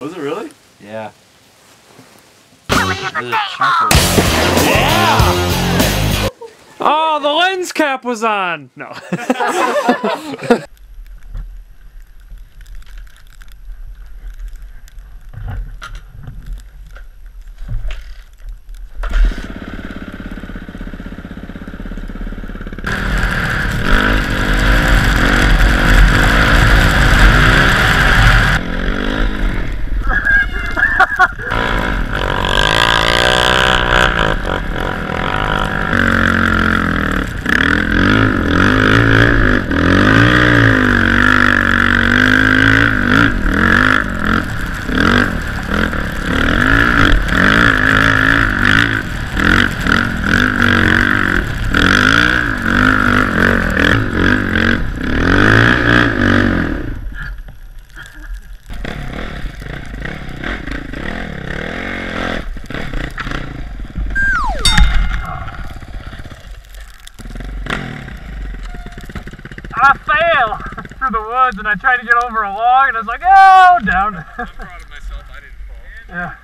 Was it really? Yeah. Yeah! Oh, the lens cap was on! No. I fell through the woods and I tried to get over a log and I was like, oh, down. I'm proud of myself, I didn't fall. Yeah.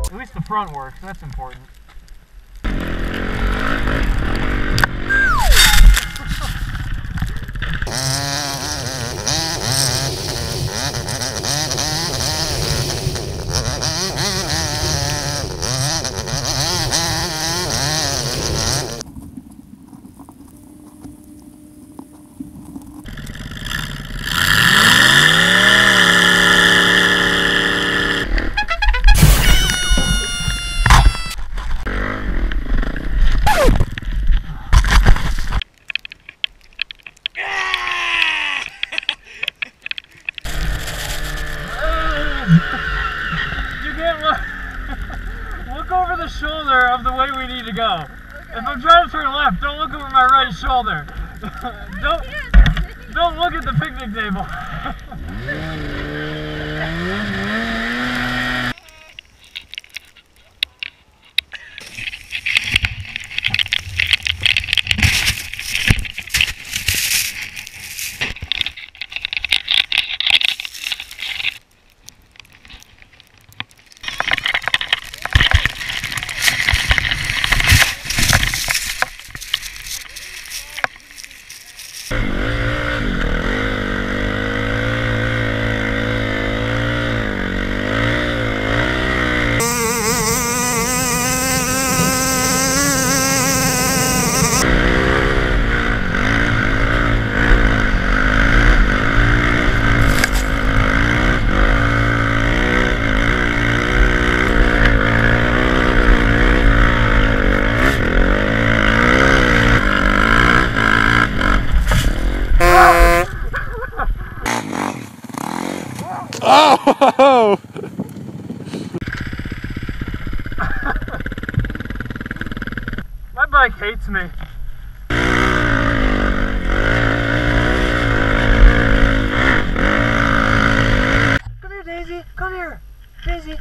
At least the front works, that's important. You can't look over the shoulder of the way we need to go. If I'm trying to turn left, don't look over my right shoulder. Don't look at the picnic table. Oh! My bike hates me. Come here, Daisy. Come here, Daisy.